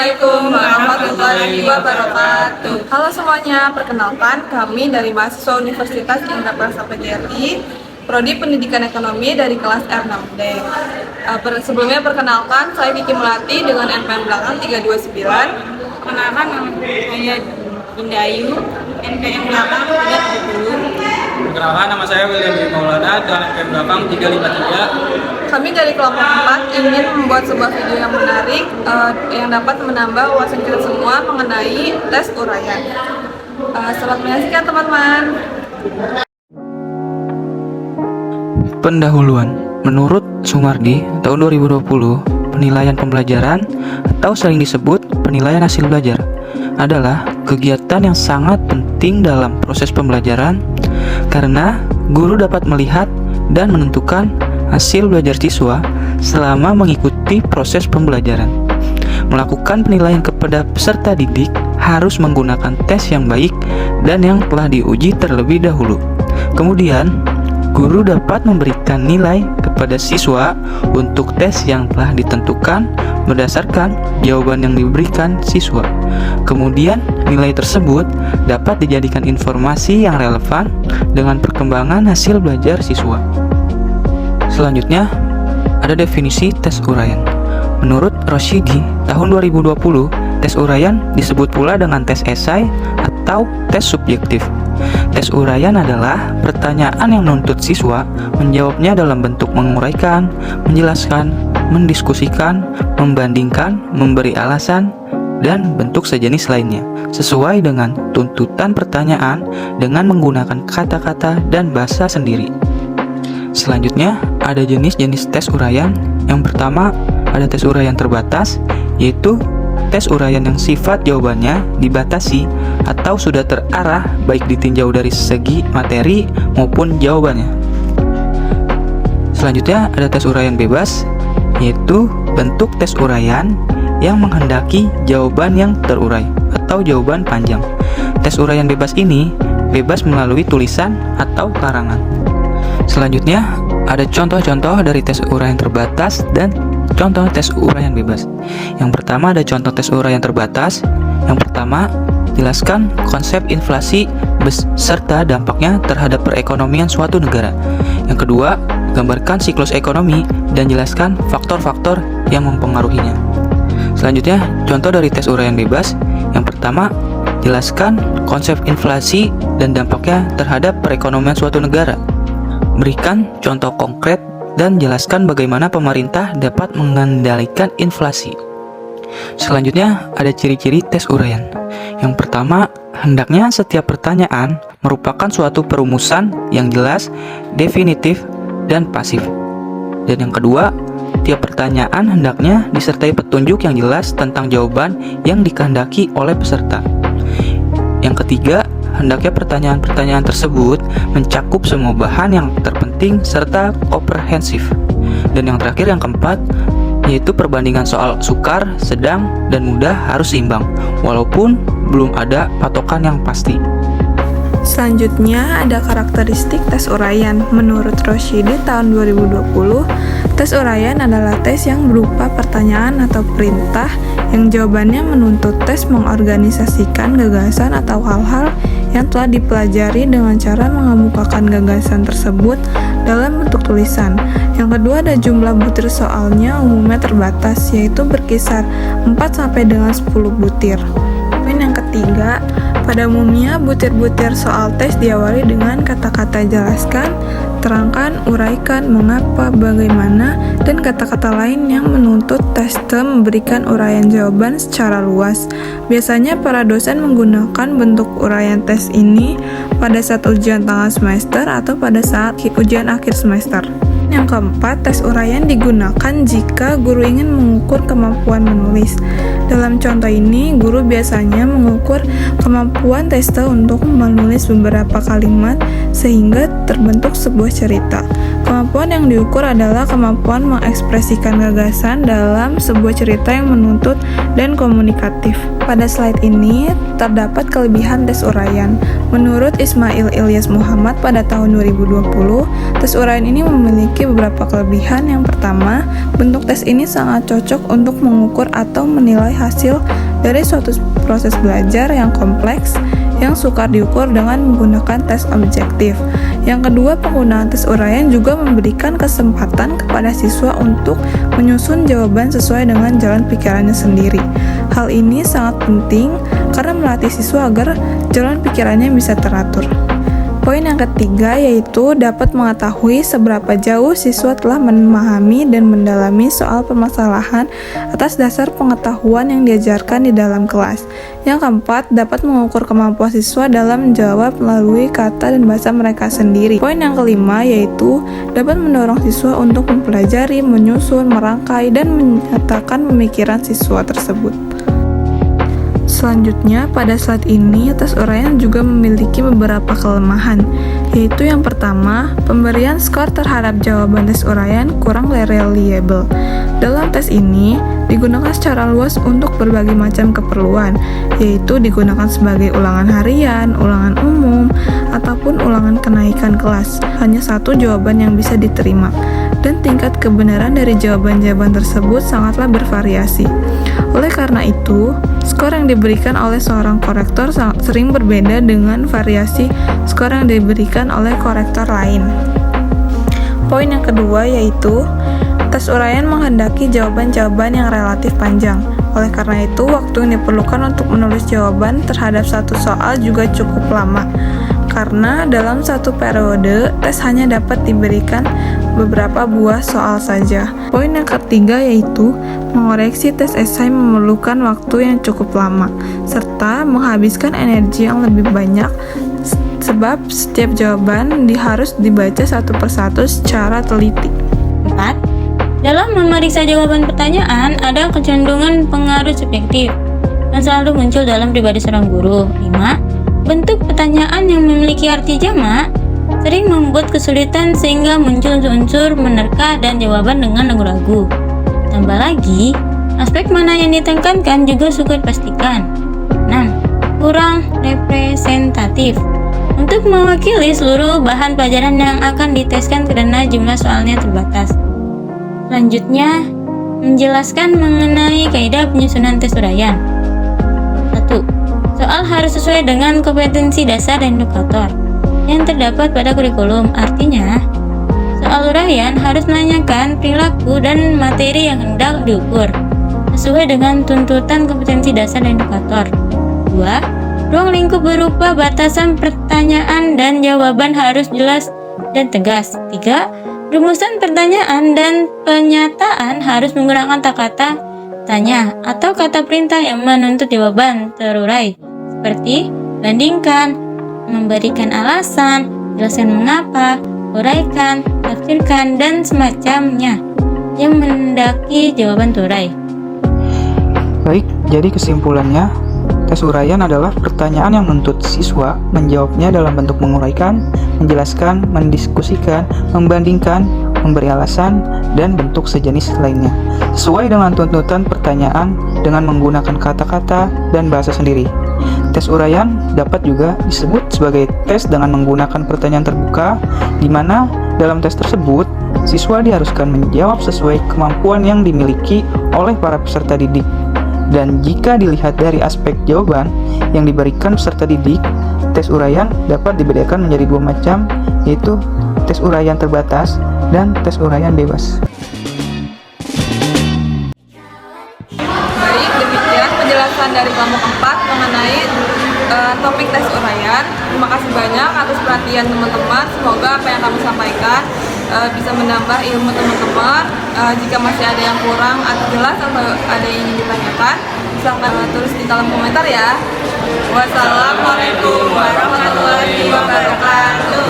Assalamualaikum warahmatullahi wabarakatuh. Halo semuanya, perkenalkan kami dari mahasiswa Universitas Indraprasta PGRI, Prodi Pendidikan Ekonomi dari kelas R6D. Sebelumnya perkenalkan, saya Kiki Melati dengan NPM belakang 329. Perkenalkan, nama saya Indayu, NPM belakang 370. Perkenalkan, nama saya William B. Maulana dengan NPM belakang 353. Kami dari kelompok 4 ingin membuat sebuah video yang menarik yang dapat menambah wawasan kita semua mengenai tes uraian. Selamat menyaksikan teman-teman. Pendahuluan. Menurut Sumardi, tahun 2020, penilaian pembelajaran atau sering disebut penilaian hasil belajar adalah kegiatan yang sangat penting dalam proses pembelajaran karena guru dapat melihat dan menentukan hasil belajar siswa selama mengikuti proses pembelajaran. Melakukan penilaian kepada peserta didik harus menggunakan tes yang baik dan yang telah diuji terlebih dahulu. Kemudian, guru dapat memberikan nilai kepada siswa untuk tes yang telah ditentukan berdasarkan jawaban yang diberikan siswa. Kemudian, nilai tersebut dapat dijadikan informasi yang relevan dengan perkembangan hasil belajar siswa. Selanjutnya, ada definisi tes uraian. Menurut Roshidi, tahun 2020, tes uraian disebut pula dengan tes esai atau tes subjektif. Tes uraian adalah pertanyaan yang menuntut siswa menjawabnya dalam bentuk menguraikan, menjelaskan, mendiskusikan, membandingkan, memberi alasan, dan bentuk sejenis lainnya, sesuai dengan tuntutan pertanyaan dengan menggunakan kata-kata dan bahasa sendiri. Selanjutnya, ada jenis-jenis tes uraian. Yang pertama, ada tes uraian terbatas, yaitu tes uraian yang sifat jawabannya dibatasi atau sudah terarah baik ditinjau dari segi materi maupun jawabannya. Selanjutnya, ada tes uraian bebas, yaitu bentuk tes uraian yang menghendaki jawaban yang terurai atau jawaban panjang. Tes uraian bebas ini bebas melalui tulisan atau karangan. Selanjutnya, ada contoh-contoh dari tes uraian terbatas dan contoh tes uraian bebas. Yang pertama ada contoh tes uraian terbatas. Yang pertama, jelaskan konsep inflasi beserta dampaknya terhadap perekonomian suatu negara. Yang kedua, gambarkan siklus ekonomi dan jelaskan faktor-faktor yang mempengaruhinya. Selanjutnya, contoh dari tes uraian bebas. Yang pertama, jelaskan konsep inflasi dan dampaknya terhadap perekonomian suatu negara. Berikan contoh konkret dan jelaskan bagaimana pemerintah dapat mengendalikan inflasi. Selanjutnya, ada ciri-ciri tes uraian. Yang pertama, hendaknya setiap pertanyaan merupakan suatu perumusan yang jelas, definitif, dan pasif. Dan yang kedua, tiap pertanyaan hendaknya disertai petunjuk yang jelas tentang jawaban yang dikehendaki oleh peserta. Yang ketiga, hendaknya pertanyaan-pertanyaan tersebut mencakup semua bahan yang terpenting serta komprehensif. Dan yang terakhir, yang keempat, yaitu perbandingan soal sukar, sedang, dan mudah harus seimbang, walaupun belum ada patokan yang pasti. Selanjutnya ada karakteristik tes uraian. Menurut Roshidi tahun 2020, tes uraian adalah tes yang berupa pertanyaan atau perintah yang jawabannya menuntut tes mengorganisasikan gagasan atau hal-hal yang telah dipelajari dengan cara mengemukakan gagasan tersebut dalam bentuk tulisan. Yang kedua ada jumlah butir soalnya umumnya terbatas, yaitu berkisar 4 sampai dengan 10 butir. Yang ketiga, pada umumnya butir-butir soal tes diawali dengan kata-kata jelaskan, terangkan, uraikan, mengapa, bagaimana, dan kata-kata lain yang menuntut tester memberikan uraian jawaban secara luas. Biasanya para dosen menggunakan bentuk uraian tes ini pada saat ujian tengah semester atau pada saat ujian akhir semester. Yang keempat, tes uraian digunakan jika guru ingin mengukur kemampuan menulis. Dalam contoh ini, guru biasanya mengukur kemampuan tester untuk menulis beberapa kalimat sehingga terbentuk sebuah cerita. Kemampuan Kemampuan yang diukur adalah kemampuan mengekspresikan gagasan dalam sebuah cerita yang menuntut dan komunikatif. Pada slide ini terdapat kelebihan tes uraian. Menurut Ismail Ilyas Muhammad pada tahun 2020, tes uraian ini memiliki beberapa kelebihan. Yang pertama, bentuk tes ini sangat cocok untuk mengukur atau menilai hasil dari suatu proses belajar yang kompleks yang sukar diukur dengan menggunakan tes objektif. Yang kedua, penggunaan tes uraian juga memberikan kesempatan kepada siswa untuk menyusun jawaban sesuai dengan jalan pikirannya sendiri. Hal ini sangat penting karena melatih siswa agar jalan pikirannya bisa teratur. Poin yang ketiga yaitu dapat mengetahui seberapa jauh siswa telah memahami dan mendalami soal permasalahan atas dasar pengetahuan yang diajarkan di dalam kelas. Yang keempat, dapat mengukur kemampuan siswa dalam menjawab melalui kata dan bahasa mereka sendiri. Poin yang kelima yaitu dapat mendorong siswa untuk mempelajari, menyusun, merangkai, dan menyatakan pemikiran siswa tersebut. Selanjutnya, pada slide ini, tes uraian juga memiliki beberapa kelemahan, yaitu yang pertama, pemberian skor terhadap jawaban tes uraian kurang reliable. Dalam tes ini, digunakan secara luas untuk berbagai macam keperluan, yaitu digunakan sebagai ulangan harian, ulangan umum, ataupun ulangan kenaikan kelas. Hanya satu jawaban yang bisa diterima, dan tingkat kebenaran dari jawaban-jawaban tersebut sangatlah bervariasi. Oleh karena itu, skor yang diberikan oleh seorang korektor sering berbeda dengan variasi skor yang diberikan oleh korektor lain. Poin yang kedua yaitu tes uraian menghendaki jawaban-jawaban yang relatif panjang. Oleh karena itu, waktu yang diperlukan untuk menulis jawaban terhadap satu soal juga cukup lama. Karena dalam satu periode, tes hanya dapat diberikan beberapa buah soal saja. Poin yang ketiga yaitu mengoreksi tes esai memerlukan waktu yang cukup lama, serta menghabiskan energi yang lebih banyak sebab setiap jawaban harus dibaca satu persatu secara teliti. 4. Dalam memeriksa jawaban pertanyaan, ada kecenderungan pengaruh subjektif yang selalu muncul dalam pribadi seorang guru. 5. Bentuk pertanyaan yang memiliki arti jamak sering membuat kesulitan sehingga muncul unsur menerka dan jawaban dengan ragu-ragu. Tambah lagi, aspek mana yang ditekankan juga sulit dipastikan. 6. Kurang representatif untuk mewakili seluruh bahan pelajaran yang akan diteskan karena jumlah soalnya terbatas. Selanjutnya, menjelaskan mengenai kaidah penyusunan tes uraian. 1. Soal harus sesuai dengan kompetensi dasar dan indikator yang terdapat pada kurikulum. Artinya, soal uraian harus menanyakan perilaku dan materi yang hendak diukur sesuai dengan tuntutan kompetensi dasar dan indikator. 2. Ruang lingkup berupa batasan pertanyaan dan jawaban harus jelas dan tegas. 3. Rumusan pertanyaan dan pernyataan harus menggunakan kata tanya atau kata perintah yang menuntut jawaban terurai, seperti bandingkan, memberikan alasan, jelaskan mengapa, uraikan, tafsirkan, dan semacamnya yang mendaki jawaban terurai. Baik, jadi kesimpulannya, tes uraian adalah pertanyaan yang menuntut siswa menjawabnya dalam bentuk menguraikan, menjelaskan, mendiskusikan, membandingkan, memberi alasan, dan bentuk sejenis lainnya, sesuai dengan tuntutan pertanyaan dengan menggunakan kata-kata dan bahasa sendiri. Tes uraian dapat juga disebut sebagai tes dengan menggunakan pertanyaan terbuka, di mana dalam tes tersebut, siswa diharuskan menjawab sesuai kemampuan yang dimiliki oleh para peserta didik. Dan jika dilihat dari aspek jawaban yang diberikan peserta didik, tes uraian dapat dibedakan menjadi dua macam, yaitu tes uraian terbatas dan tes uraian bebas. Baik, demikian penjelasan dari kelompok 4 mengenai topik tes uraian. Terima kasih banyak atas perhatian teman-teman. Semoga apa yang kami sampaikan bisa menambah ilmu teman-teman. Jika masih ada yang kurang atau jelas atau ada yang ingin ditanyakan, silahkan tulis di kolom komentar ya. Wassalamualaikum warahmatullahi wabarakatuh.